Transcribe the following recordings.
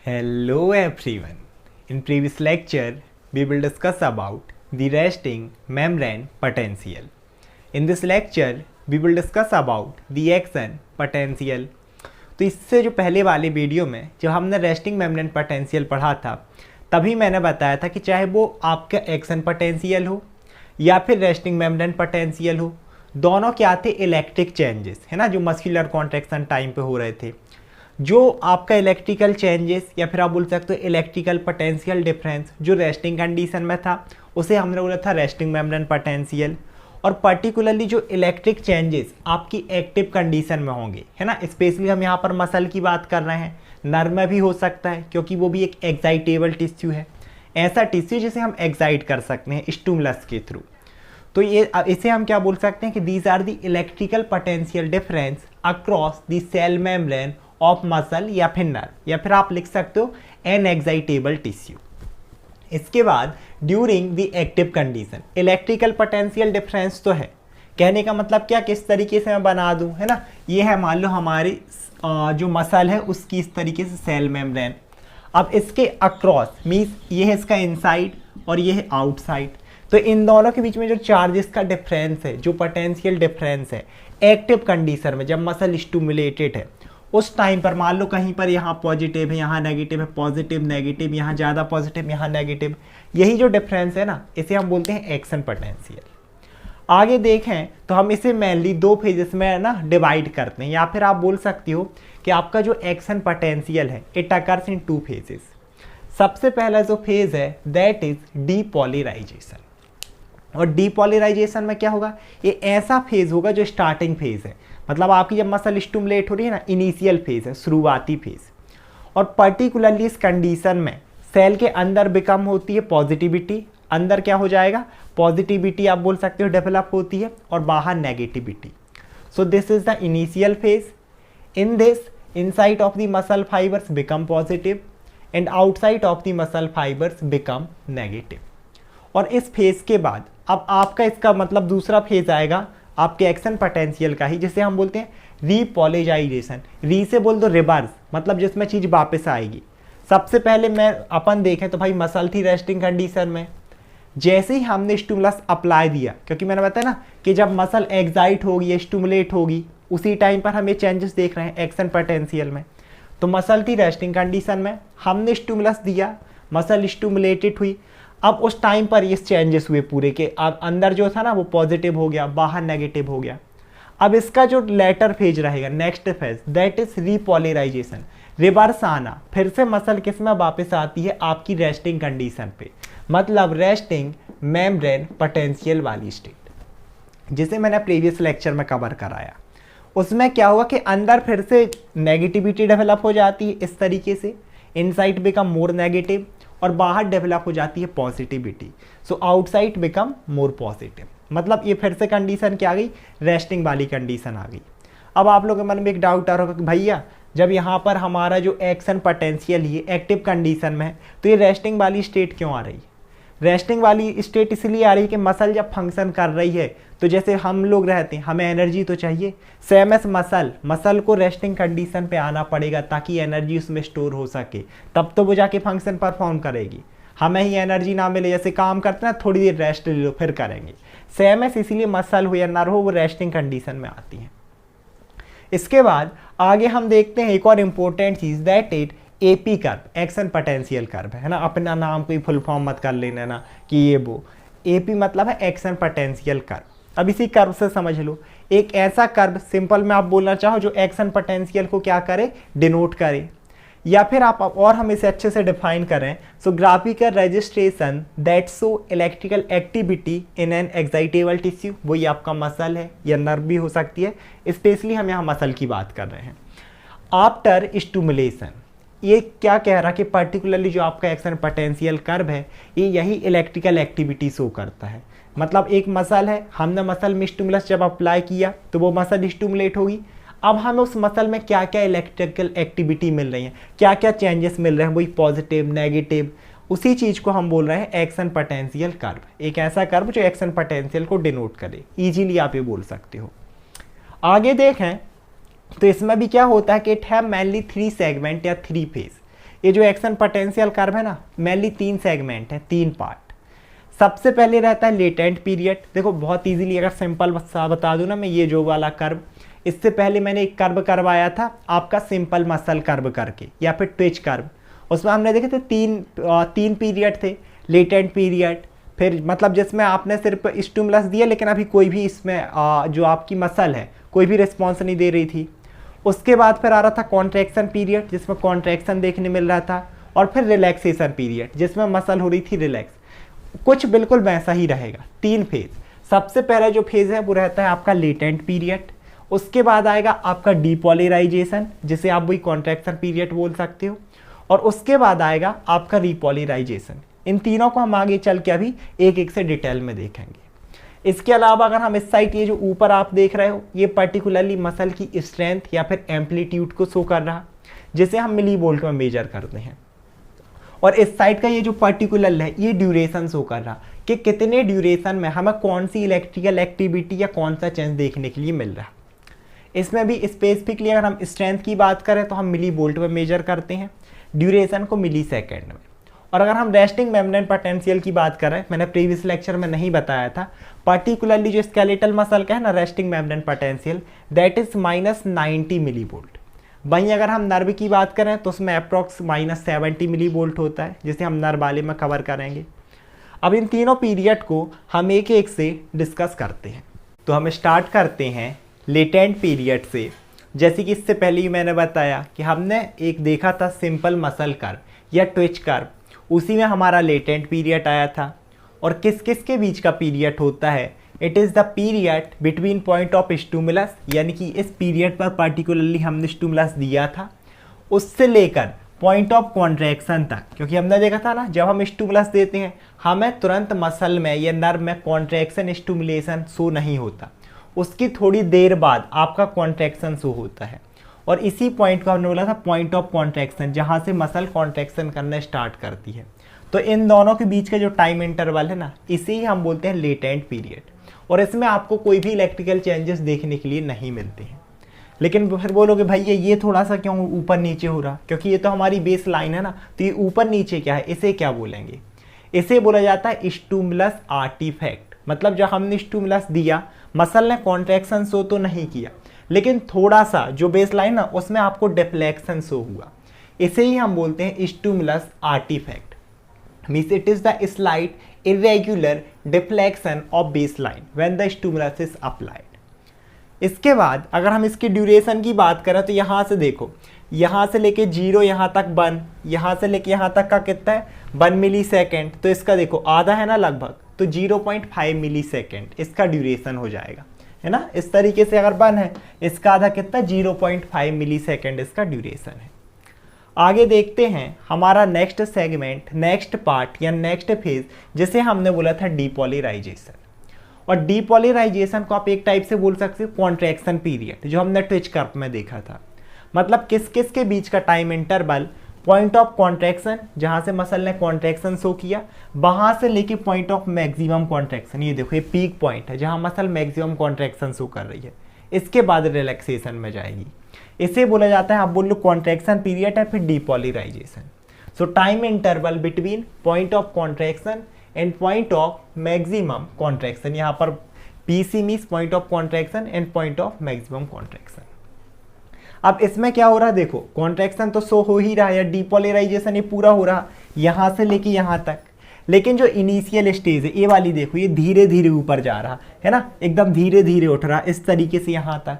Hello everyone. In previous lecture, we will discuss about the resting membrane potential. In this lecture, we will discuss about the action potential. तो इससे जो पहले वाले video में जब हमने रेस्टिंग मेम्ब्रेन पोटेंशियल पढ़ा था तभी मैंने बताया था कि चाहे वो आपका एक्शन पोटेंशियल हो या फिर रेस्टिंग मेम्ब्रेन पोटेंशियल हो, दोनों क्या थे? इलेक्ट्रिक चेंजेस, है ना, जो मस्कुलर कॉन्ट्रैक्शन टाइम पे हो रहे थे। जो आपका इलेक्ट्रिकल चेंजेस या फिर आप बोल सकते हो इलेक्ट्रिकल पोटेंशियल डिफरेंस जो रेस्टिंग कंडीशन में था उसे हमने बोला था रेस्टिंग मेम्ब्रेन पोटेंशियल। और पर्टिकुलरली जो इलेक्ट्रिक चेंजेस आपकी एक्टिव कंडीशन में होंगे, है ना, स्पेशली हम यहाँ पर मसल की बात कर रहे हैं, नर्व में भी हो सकता है क्योंकि वो भी एक एक्साइटेबल टिश्यू है, ऐसा टिश्यू जिसे हम एक्साइट कर सकते हैं स्टिमुलस के थ्रू। तो ये इसे हम क्या बोल सकते हैं कि these are the electrical potential difference across the cell membrane of muscle या फिर नर्व, या फिर आप लिख सकते हो एन एक्साइटेबल टिश्यू। इसके बाद during the active condition electrical potential difference तो है, कहने का मतलब क्या, किस तरीके से मैं बना दूं, है ना, ये है मान लो हमारी जो मसल है उसकी इस तरीके से सेल मेम्ब्रेन। अब इसके अक्रॉस मीन्स ये है इसका इनसाइड और ये है आउटसाइड। तो इन दोनों के बीच में जो चार्जेस का डिफरेंस है, जो पोटेंशियल डिफरेंस है एक्टिव कंडीशन में जब मसल स्टिमुलेटेड है उस टाइम पर, मान लो कहीं पर यहाँ पॉजिटिव है यहाँ नेगेटिव है, पॉजिटिव नेगेटिव, यहाँ ज़्यादा पॉजिटिव यहाँ नेगेटिव, यही जो डिफरेंस है ना इसे हम बोलते हैं एक्शन पोटेंशियल। आगे देखें तो हम इसे मेनली दो फेजेस में ना डिवाइड करते हैं, या फिर आप बोल सकते हो कि आपका जो एक्शन पोटेंशियल है it occurs in two phases. सबसे पहला जो फेज है दैट इज डीपॉलीराइजेशन। और डीपॉलीराइजेशन में क्या होगा, ये ऐसा फेज होगा जो स्टार्टिंग फेज है, मतलब आपकी जब मसल स्टिमुलेट हो रही है ना, इनिशियल फेज है, शुरुआती फेज। और पर्टिकुलरली इस कंडीशन में सेल के अंदर बिकम होती है पॉजिटिविटी, अंदर क्या हो जाएगा, पॉजिटिविटी आप बोल सकते हो डेवलप होती है, और बाहर negativity. So this is the initial phase. In this inside of the muscle fibres become positive and outside of the muscle fibres become negative. और इस फेज के बाद अब आपका इसका मतलब दूसरा फेज आएगा आपके एक्शन पोटेंशियल का ही, जिसे हम बोलते हैं रीपॉलीजाइजेशन। री से बोल दो रिवर्स, मतलब जिसमें चीज़ वापस आएगी। सबसे पहले मैं अपन देखें तो भाई मसल थी रेस्टिंग कंडीशन में, जैसे ही हमने स्टिमुलस अप्लाई दिया, क्योंकि मैंने बताया ना कि जब मसल एक्साइट होगी स्टिमुलेट होगी उसी टाइम पर हम ये चेंजेस देख रहे हैं एक्शन पोटेंशियल में। तो मसल थी रेस्टिंग कंडीशन में, हमने स्टिमुलस दिया, मसल स्टिमुलेटेड हुई, अब उस टाइम पर ये चेंजेस हुए पूरे के, अब अंदर जो था ना वो पॉजिटिव हो गया, बाहर नेगेटिव हो गया। अब इसका जो लेटर फेज रहेगा, next phase that is repolarization, reverse आना, फिर से मसल किस में वापस आती है, आपकी रेस्टिंग कंडीशन पे, मतलब रेस्टिंग मेम्ब्रेन पोटेंशियल वाली स्टेट, जिसे मैंने प्रीवियस लेक्चर में कवर कराया। उसमें क्या हुआ कि अंदर फिर से नेगेटिविटी डेवलप हो जाती है इस तरीके से, इनसाइड बिकम मोर नेगेटिव, और बाहर डेवलप हो जाती है positivity. So outside become more positive, मतलब ये फिर से कंडीशन क्या आ गई, रेस्टिंग वाली कंडीशन आ गई। अब आप लोगों के मन में एक डाउट आ रहा होगा कि भैया जब यहाँ पर हमारा जो एक्शन पोटेंशियल ये एक्टिव कंडीशन में है तो ये रेस्टिंग वाली स्टेट क्यों आ रही है? रेस्टिंग वाली स्टेट इसलिए आ रही है कि मसल जब फंक्शन कर रही है तो जैसे हम लोग रहते हैं हमें एनर्जी तो चाहिए, सेम एस मसल को रेस्टिंग कंडीशन पे आना पड़ेगा ताकि एनर्जी उसमें स्टोर हो सके, तब तो वो जाके फंक्शन परफॉर्म करेगी। हमें ही एनर्जी ना मिले, जैसे काम करते हैं ना, थोड़ी देर रेस्ट ले लो फिर करेंगे, सेम एस इसीलिए मसल हो या नर्व हो वो रेस्टिंग कंडीशन में आती है। इसके बाद आगे हम देखते हैं एक और इम्पोर्टेंट चीज that it AP curve, action potential curve, है ना, अपना नाम कोई फुल फॉर्म मत कर लेना ना कि ये वो, एपी मतलब है एक्शन पोटेंशियल कर्व। अब इसी कर्व से समझ लो, एक ऐसा कर्व सिंपल में आप बोलना चाहो जो एक्शन पोटेंशियल को क्या करे, डिनोट करे, या फिर आप और हम इसे अच्छे से डिफाइन करें, so graphical registration that show electrical activity in an excitable tissue, वही आपका मसल है या नर्व भी हो सकती है, स्पेशली हम यहाँ मसल की बात कर रहे हैं। आफ्टर स्टिमुलेशन, ये क्या कह रहा कि पर्टिकुलरली जो आपका एक्शन पोटेंशियल कर्व है ये यही इलेक्ट्रिकल एक्टिविटी शो करता है। मतलब एक मसल है, हमने मसल में स्टिमुलस जब अप्लाई किया तो वो मसल स्टिमुलेट होगी, अब हमें उस मसल में क्या क्या इलेक्ट्रिकल एक्टिविटी मिल रही है, क्या क्या चेंजेस मिल रहे हैं, वही पॉजिटिव नेगेटिव, उसी चीज़ को हम बोल रहे हैं एक्शन पोटेंशियल कर्व, एक ऐसा कर्व जो एक्शन पोटेंशियल को डिनोट करे, इजीली आप ये बोल सकते हो। आगे देखें तो इसमें भी क्या होता है कि इट हैव मेनली 3 सेगमेंट या 3 फेज, ये जो एक्शन पोटेंशियल कर्व है ना, मेनली 3 सेगमेंट है, 3 पार्ट। सबसे पहले रहता है लेटेंट पीरियड। देखो बहुत इजीली अगर सिंपल सा बता दूं ना मैं, ये जो वाला कर्व, इससे पहले मैंने एक कर्व करवाया था आपका सिंपल मसल कर्व करके या फिर ट्विच कर्व। उसमें हमने देखे थे तीन पीरियड थे, लेटेंट पीरियड, फिर मतलब जिसमें आपने सिर्फ स्टिमुलस दिया लेकिन अभी कोई भी इसमें जो आपकी मसल है कोई भी रिस्पॉन्स नहीं दे रही थी। उसके बाद फिर आ रहा था कॉन्ट्रैक्शन पीरियड जिसमें कॉन्ट्रैक्शन देखने मिल रहा था, और फिर रिलैक्सेशन पीरियड जिसमें मसल हो रही थी रिलैक्स। कुछ बिल्कुल वैसा ही रहेगा, 3 फेज। सबसे पहला जो फेज है वो रहता है आपका लेटेंट पीरियड, उसके बाद आएगा आपका डीपॉलीराइजेशन जिसे आप वही कॉन्ट्रैक्शन पीरियड बोल सकते हो, और उसके बाद आएगा आपका रिपॉलीराइजेशन। इन तीनों को हम आगे चल के अभी एक एक से डिटेल में देखेंगे। इसके अलावा अगर हम इस साइड ये जो ऊपर आप देख रहे हो, ये पर्टिकुलरली मसल की स्ट्रेंथ या फिर एम्पलीट्यूड को शो कर रहा, जिसे हम मिली वोल्ट में मेजर करते हैं। और इस साइड का ये जो पर्टिकुलर है ये ड्यूरेशन शो कर रहा कि कितने ड्यूरेशन में हमें कौन सी इलेक्ट्रिकल एक्टिविटी या कौन सा चेंज देखने के लिए मिल रहा। इसमें भी स्पेसिफिकली अगर हम स्ट्रेंथ की बात करें तो हम मिली वोल्ट में मेजर करते हैं, ड्यूरेशन को मिली सेकेंड में। और अगर हम रेस्टिंग मेम्ब्रेन पोटेंशियल की बात करें, मैंने प्रीवियस लेक्चर में नहीं बताया था, पर्टिकुलरली जो स्केलेटल मसल का है ना resting membrane potential, that is -90 millivolt. वहीं अगर हम नर्व की बात करें तो उसमें अप्रॉक्स -70 मिली वोल्ट होता है, जिसे हम नर्व वाले में कवर करेंगे। अब इन तीनों पीरियड को हम एक एक से डिस्कस करते हैं। तो हम स्टार्ट करते हैं लेटेंट पीरियड से। जैसे कि इससे पहले ही मैंने बताया कि हमने एक देखा था सिंपल मसल कर्व या ट्विच कर्व, उसी में हमारा लेटेंट पीरियड आया था। और किस किस के बीच का पीरियड होता है, it is the period between point of stimulus, यानी कि इस पीरियड पर पर्टिकुलरली हमने स्टिमुलस दिया था, उससे लेकर पॉइंट ऑफ कॉन्ट्रैक्शन तक। क्योंकि हमने देखा था ना, जब हम स्टिमुलस देते हैं हमें तुरंत मसल में या नर्व में कॉन्ट्रैक्शन स्टिमुलेशन शो नहीं होता, उसकी थोड़ी देर बाद आपका कॉन्ट्रैक्शन शो होता है। और इसी पॉइंट को हमने बोला था पॉइंट ऑफ कॉन्ट्रैक्शन, जहाँ से मसल कॉन्ट्रैक्शन करना स्टार्ट करती है। तो इन दोनों के बीच का जो टाइम इंटरवल है ना, इसे ही हम बोलते हैं लेटेंट पीरियड। और इसमें आपको कोई भी इलेक्ट्रिकल चेंजेस देखने के लिए नहीं मिलते हैं। लेकिन फिर बोलोगे भैया ये थोड़ा सा क्यों ऊपर नीचे हो रहा, क्योंकि ये तो हमारी बेस लाइन है ना, तो ये ऊपर नीचे क्या है, इसे क्या बोलेंगे, इसे बोला जाता है स्टिमुलस आर्टिफैक्ट। मतलब जब हमने स्टिमुलस दिया, मसल ने कॉन्ट्रैक्शन शो तो नहीं किया, लेकिन थोड़ा सा जो बेस लाइन ना उसमें आपको डिफ्लेक्शन शो हुआ, इसे ही हम बोलते हैं stimulus artifact. Means it is the slight irregular deflection of base line when the stimulus is applied. इसके बाद अगर हम इसकी ड्यूरेशन की बात करें तो यहाँ से देखो, यहाँ से लेके 0 यहाँ तक 1, यहाँ से लेके यहाँ तक का कितना है 1 मिली सेकेंड, तो इसका देखो आधा है ना लगभग, तो 0.5 मिली सेकेंड इसका ड्यूरेशन हो जाएगा, है ना। इस तरीके से अगर 1 है, इसका आधा कितना 0.5 मिली सेकेंड इसका ड्यूरेशन है। आगे देखते हैं हमारा नेक्स्ट सेगमेंट, नेक्स्ट पार्ट या नेक्स्ट फेज, जिसे हमने बोला था डीपॉलीराइजेशन। और डीपॉलीराइजेशन को आप एक टाइप से बोल सकते हो कॉन्ट्रैक्शन पीरियड, जो हमने ट्विच कर्व में देखा था। मतलब किस किस के बीच का time interval, point of contraction जहां से मसल ने कॉन्ट्रैक्शन शो किया, वहां से लेके पॉइंट ऑफ मैक्सिमम कॉन्ट्रैक्शन, ये देखो ये पीक पॉइंट है जहां मसल मैक्सिमम कॉन्ट्रैक्शन शो कर रही है, इसके बाद रिलैक्सेशन में जाएगी। इसे बोला जाता है, आप बोल लो कॉन्ट्रैक्शन पीरियड है, फिर depolarization. So time interval between point of contraction and point of maximum contraction. यहाँ पर PC means point of contraction and point of maximum contraction. अब इसमें क्या हो रहा है, देखो कॉन्ट्रैक्शन तो शो हो ही रहा है, या डीपॉलीराइजेशन ये पूरा हो रहा यहाँ से लेके यहाँ तक, लेकिन जो इनिशियल स्टेज है ये वाली देखो, ये धीरे धीरे ऊपर जा रहा है ना, एकदम धीरे धीरे उठ रहा इस तरीके से यहाँ तक।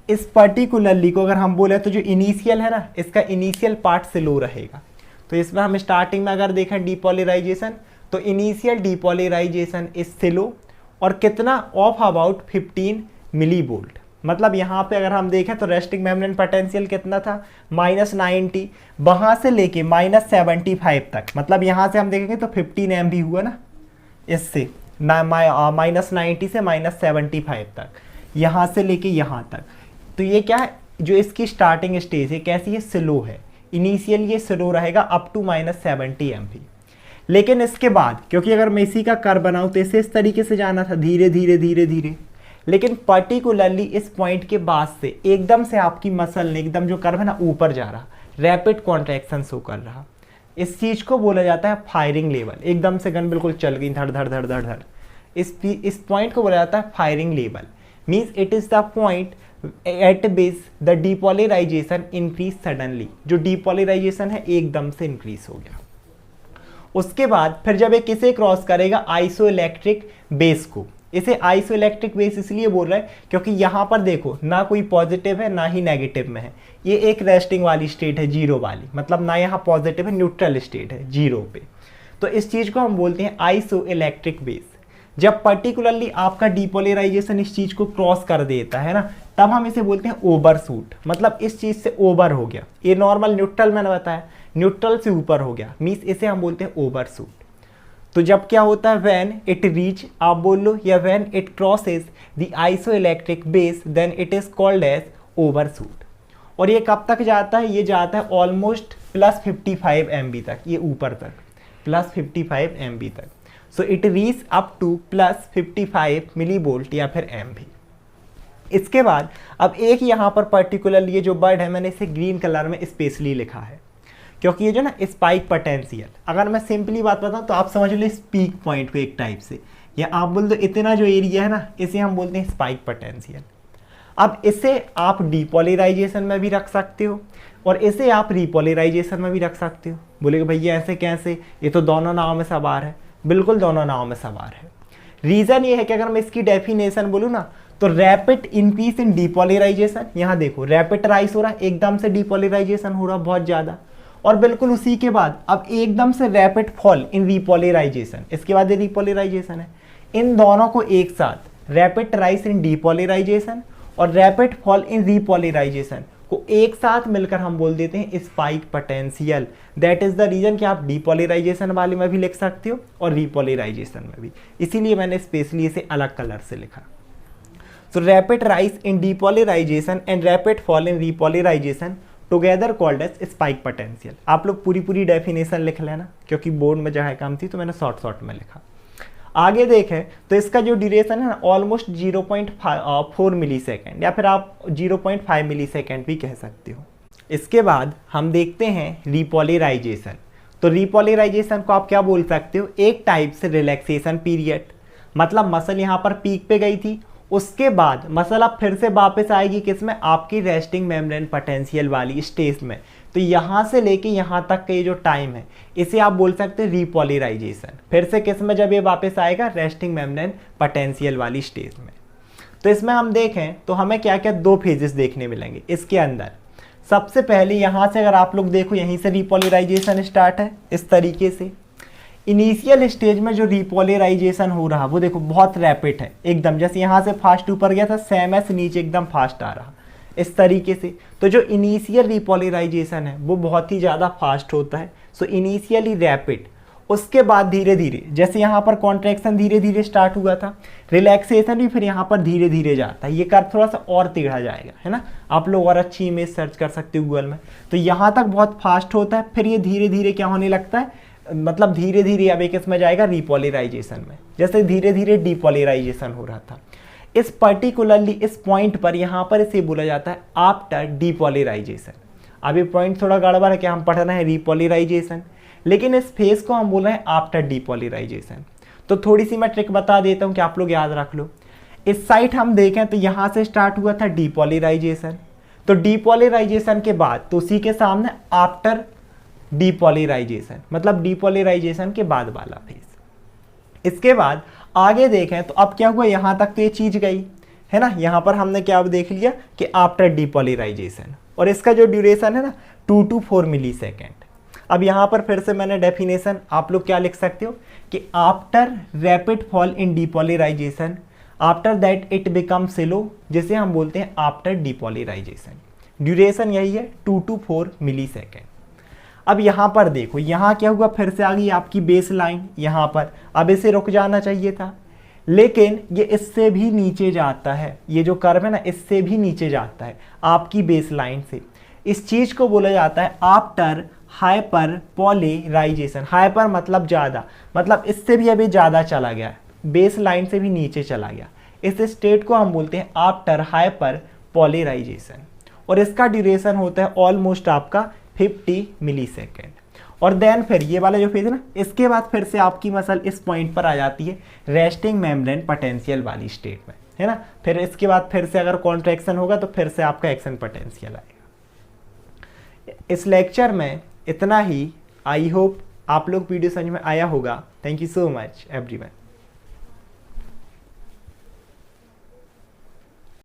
इस पर्टिकुलरली को अगर हम बोले तो जो इनिशियल है ना, इसका इनिशियल पार्ट स्लो रहेगा। तो इसमें हम स्टार्टिंग में अगर देखें डीपॉलीराइजेशन, तो इनिशियल डीपॉलीराइजेशन इज स्लो, और कितना ऑफ अबाउट 15 मिली वोल्ट। मतलब यहाँ पे अगर हम देखें तो रेस्टिंग मेम्ब्रेन पोटेंशियल कितना था -90, वहाँ से लेके -75 तक। मतलब यहाँ से हम देखेंगे तो 15 MV हुआ ना, इससे -90 से -75 तक, यहाँ से लेके यहाँ तक। तो ये क्या है, जो इसकी स्टार्टिंग स्टेज है कैसी है, स्लो है। इनिशियल ये स्लो रहेगा अप टू -70 MV। लेकिन इसके बाद, क्योंकि अगर मैं इसी का कर्व बनाऊँ तो इसे इस तरीके से जाना था, धीरे धीरे धीरे धीरे, लेकिन पर्टिकुलरली इस पॉइंट के बाद से एकदम से आपकी मसल ने एकदम जो कर्व है ना ऊपर जा रहा, रैपिड कॉन्ट्रैक्शन शो कर रहा। इस चीज को बोला जाता है फायरिंग लेवल, एकदम से गन बिल्कुल चल गई धड़ धड़ धड़ धड़ धड़, इस पॉइंट को बोला जाता है firing level. Means it is the point at base the depolarisation increase suddenly, जो डीपोलराइजेशन है एकदम से इंक्रीज हो गया। उसके बाद फिर जब ये किसे क्रॉस करेगा, आइसोइलेक्ट्रिक बेस को। इसे आइसोइलेक्ट्रिक बेस इसलिए बोल रहा है क्योंकि यहाँ पर देखो ना कोई पॉजिटिव है ना ही नेगेटिव में है, ये एक रेस्टिंग वाली स्टेट है, जीरो वाली, मतलब ना यहाँ पॉजिटिव है, न्यूट्रल स्टेट है जीरो पे। तो इस चीज को हम बोलते हैं आइसोइलेक्ट्रिक बेस। जब पर्टिकुलरली आपका डीपोलराइजेशन इस चीज को क्रॉस कर देता है ना, तब हम इसे बोलते हैं ओवरशूट, मतलब इस चीज से ओवर हो गया। ये नॉर्मल न्यूट्रल मैंने बताया, न्यूट्रल से ऊपर हो गया, मीन्स इसे हम बोलते हैं ओवरशूट। तो जब क्या होता है, व्हेन इट रीच, आप बोल लो, या when it crosses the isoelectric base then it is called as overshoot. और ये कब तक जाता है, ये जाता है ऑलमोस्ट +55 MB तक, ये ऊपर तक +55 MB तक। So it reach up to +55 millivolt या फिर MV। इसके बाद अब एक यहाँ पर पर्टिकुलर ये जो वर्ड है मैंने इसे ग्रीन कलर में स्पेशली लिखा है, क्योंकि ये जो ना स्पाइक पोटेंशियल, अगर मैं सिंपली बात बताऊँ तो आप समझ लो इस पीक पॉइंट को एक टाइप से, या आप बोल दो इतना जो एरिया है ना, इसे हम बोलते हैं स्पाइक पोटेंशियल। अब इसे आप डीपोलराइजेशन में भी रख सकते हो और इसे आप रिपोलराइजेशन में भी रख सकते हो। बोलेगे भैया ऐसे कैसे, ये तो दोनों नाव में सवार है। बिल्कुल दोनों नाव में सवार है। रीजन ये है कि अगर मैं इसकी डेफिनेशन बोलूँ ना, तो रैपिड इंक्रीज इन डीपोलराइजेशन, यहाँ देखो रैपिड राइज हो रहा है, एकदम से डीपोलराइजेशन हो रहा है बहुत ज़्यादा, और बिल्कुल उसी के बाद अब एकदम से रैपिड फॉल इन रिपोलराइजेशन, इसके बाद ये रिपोलराइजेशन है। इन दोनों को एक साथ, रैपिड राइज इन डीपोलराइजेशन और रैपिड फॉल इन रिपोलराइजेशन को एक साथ मिलकर हम बोल देते हैं spike potential. That is the reason कि आप डीपोलराइजेशन वाले में भी लिख सकते हो और रिपोलराइजेशन में भी, इसीलिए मैंने स्पेशली इसे अलग कलर से लिखा। So rapid rise in depolarisation and rapid fall in repolarisation together called as spike potential. आप लोग पूरी डेफिनेशन लिख लेना, क्योंकि बोर्ड में जगह कम थी तो मैंने शॉर्ट में लिखा। आगे देखें तो इसका जो ड्यूरेशन है ना, ऑलमोस्ट 0.4 मिली सेकेंड, या फिर आप 0.5 मिली सेकेंड भी कह सकते हो। इसके बाद हम देखते हैं रिपोलराइजेशन। तो रिपोलराइजेशन को आप क्या बोल सकते हो, एक टाइप से रिलैक्सेशन पीरियड, मतलब मसल यहाँ पर पीक पे गई थी, उसके बाद मसल अब फिर से वापस आएगी किसमें, आपकी रेस्टिंग मेम्ब्रेन पोटेंशियल वाली स्टेज में। तो यहाँ से लेके यहाँ तक का ये जो टाइम है, इसे आप बोल सकते हैं रिपोलराइजेशन। फिर से किस में जब ये वापस आएगा, रेस्टिंग मेम्ब्रेन पोटेंशियल वाली स्टेज में। तो इसमें हम देखें तो हमें क्या क्या दो फेजेस देखने मिलेंगे इसके अंदर। सबसे पहले यहाँ से अगर आप लोग देखो, यहीं से रिपोलराइजेशन स्टार्ट है इस तरीके से। इनिशियल स्टेज में जो रिपोलराइजेशन हो रहा वो देखो बहुत रैपिड है एकदम, जैसे यहाँ से फास्ट ऊपर गया था, सेम ऐसे नीचे एकदम फास्ट आ रहा इस तरीके से। तो जो इनिशियल रिपोलराइजेशन है वो बहुत ही ज़्यादा फास्ट होता है, सो इनिशियली रैपिड। उसके बाद धीरे धीरे, जैसे यहाँ पर कॉन्ट्रैक्शन धीरे धीरे स्टार्ट हुआ था, रिलैक्सेशन भी फिर यहाँ पर धीरे धीरे जाता है। ये कर्व थोड़ा सा और टेढ़ा जाएगा, है ना, आप लोग और अच्छी इमेज सर्च कर सकते हो गूगल में। तो यहाँ तक बहुत फास्ट होता है, फिर ये धीरे धीरे क्या होने लगता है, मतलब धीरे धीरे अब एक इसमें जाएगा रिपोलराइजेशन में, जैसे धीरे धीरे डीपोलराइजेशन हो रहा था। इस पर्टिकुलरली इस पॉइंट पर यहाँ पर इसे बोला जाता है आफ्टर डीपोलराइजेशन। अब ये पॉइंट थोड़ा गड़बड़ है कि हम पढ़ रहे हैं रिपोलराइजेशन, लेकिन इस फेज को हम बोल रहे हैं आफ्टर डीपोलराइजेशन। तो थोड़ी सी मैं ट्रिक बता देता हूँ कि आप लोग याद रख लो। इस साइड हम देखें तो यहाँ से स्टार्ट हुआ था डीपोलराइजेशन, तो डीपोलराइजेशन के बाद तो उसी के सामने आफ्टर डीपोलराइजेशन, मतलब डीपोलराइजेशन के बाद वाला फेज। इसके बाद आगे देखें तो अब क्या हुआ, यहाँ तक तो ये चीज गई है ना, यहाँ पर हमने क्या अब देख लिया कि आफ्टर डीपोलराइजेशन, और इसका जो ड्यूरेशन है ना 2 to 4 मिली सेकेंड। अब यहाँ पर फिर से मैंने डेफिनेशन, आप लोग क्या लिख सकते हो कि after rapid fall in depolarisation, after that it become slow, जिसे हम बोलते हैं आफ्टर डीपोलराइजेशन। ड्यूरेशन यही है 2 to 4 मिली सेकेंड। अब यहाँ पर देखो, यहाँ क्या हुआ, फिर से आ गई आपकी बेस लाइन यहाँ पर। अब इसे रुक जाना चाहिए था, लेकिन ये इससे भी नीचे जाता है, ये जो कर्व है ना इससे भी नीचे जाता है आपकी बेस लाइन से। इस चीज को बोला जाता है आफ्टर हाइपर पोलराइजेशन। हाइपर मतलब ज़्यादा, मतलब इससे भी अभी ज़्यादा चला गया, बेस लाइन से भी नीचे चला गया। इस स्टेट को हम बोलते हैं आफ्टर हाइपर पोलराइजेशन, और इसका ड्यूरेशन होता है ऑलमोस्ट आपका 50 मिली सेकेंड। और देन फिर ये वाला जो फेज है ना, इसके बाद फिर से आपकी मसल इस पॉइंट पर आ जाती है रेस्टिंग मेम्ब्रेन पोटेंशियल वाली स्टेट में, है ना। फिर इसके बाद फिर से अगर कॉन्ट्रैक्शन होगा तो फिर से आपका एक्शन पोटेंशियल आएगा। इस लेक्चर में इतना ही। आई होप आप लोग वीडियो समझ में आया होगा। Thank you so much everyone.